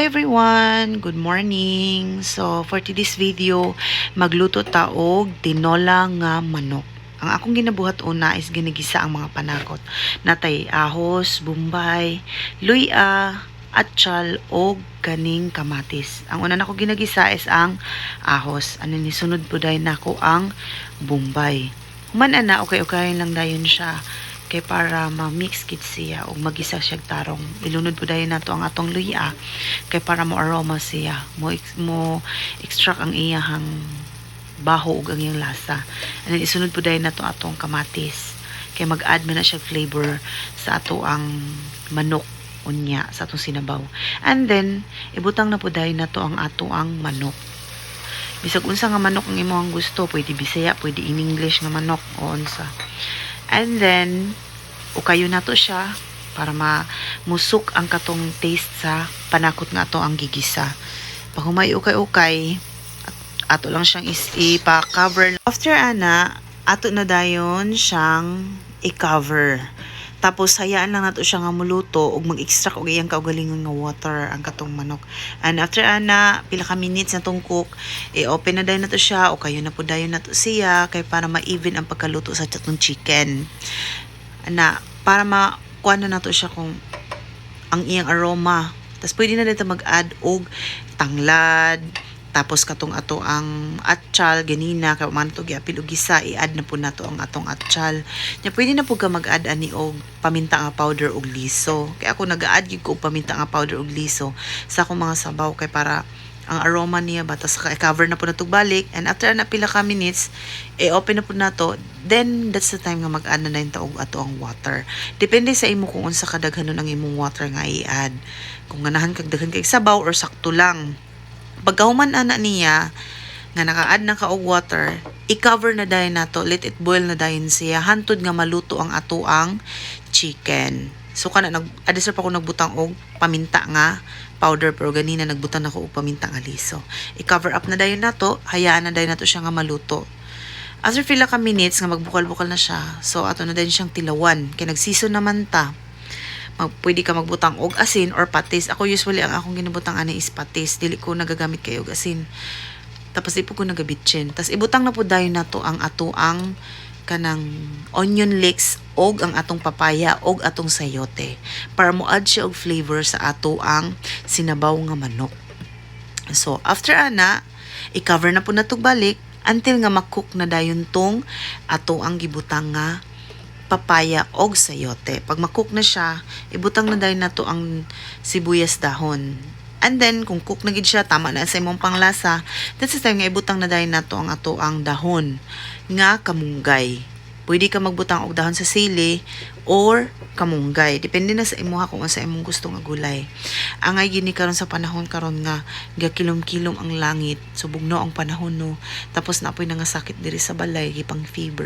everyone! Good morning! So, for today's video, magluto ta og tinola nga manok. Ang akong ginabuhat una is ginigisa ang mga panakot. Natay ahos, bumbay, luya, atchal, og kaning kamatis. Ang una nako ginagisa is ang ahos. Ano ni sunod po dahil nako ang bumbay. Human ana, okay lang dayon siya. Kay para ma-mix kit siya o magisa siya tarong. Ilunod po dahil nato ang atong luya kay para mo aroma siya. Mo extract ang iyahang baho ug ang iyang lasa. And then isunod po dahil nato atong kamatis. Kay mag-add man na siya flavor sa ato ang manok unya sa atong sinabaw. And then ibutang na po dahil nato ang ato ang manok. Bisag unsa nga manok ang imong gusto, pwede Bisaya, pwede in English nga manok o unsa. And then, ukayo na to siya para musok ang katong taste sa panakot nga to ang gigisa. Pag humay ukay-ukay, ato lang siyang ipa-cover. After ana, ato na dayon siyang i-cover. Tapos, hayaan lang nato siya nga muluto ug mag-extract og iyang kaugalingon nga water ang katong manok. And after ana, pila ka minutes na tong cook, i-open na dayon nato siya o kayo na po dayon nato siya kay para ma-even ang pagkaluto sa atong chicken. Ana, para makuha na nato siya kung ang iyang aroma. Tapos pwede na dito mag-add og tanglad, tapos katong ato ang atchal ganina kay man to giapil og gisa i-add na po nato ang atong atchal. Nya pwede na po ka mag-add ani og paminta nga powder og liso. Kay ako nag-add gyud ko og paminta nga powder og liso sa akong mga sabaw kay para ang aroma niya batas cover na po nato balik, and after na pila ka minutes open na po nato, then that's the time nga mag-add na ta og ato ang water. Depende sa imo kung unsa kadaghanon ang imong water nga i-add. Kung ganahan kag daghan kay sabaw or sakto lang. Pagkahuman ana niya nga naka-add na ka og water, i-cover na dayon nato, let it boil na dayon siya hantod nga maluto ang ato ang chicken. So kana adisar pa ko nagbutang og paminta nga powder pero ganina nagbutang ako og paminta nga liso. I-cover up na dayon nato, hayaan na dayon nato siya nga maluto. After pila ka minutes nga magbukal-bukal na siya, so ato na dayon siyang tilawan kay nagseason naman ta. Pwede ka magbutang og asin or patis. Ako usually ang akong ginabutang ani is patis. Dili ko nagagamit kay og asin. Tapos di po ko nagabitsin. Tapos ibutang na po dayon nato ang ato ang kanang onion leeks og ang atong papaya og atong sayote para mo add siya og flavor sa ato ang sinabaw nga manok. So after ana, i-cover na po nato balik until nga makook na dayon tong ato ang gibutang nga papaya og sayote. Pag makook na siya, ibutang na dayon nato ang sibuyas dahon. And then kung cook na gid siya, tama na sa imong panglasa, that's the time nga ibutang na dayon nato ang ato ang dahon nga kamunggay. Pwede ka magbutang og dahon sa sili or kamunggay. Depende na sa imuha kung sa imong gusto nga gulay. Angay gini karon sa panahon karon nga gakilom-kilom ang langit. So bugno ang panahon no. Tapos napoy na nga sakit diri sa balay gipang fever.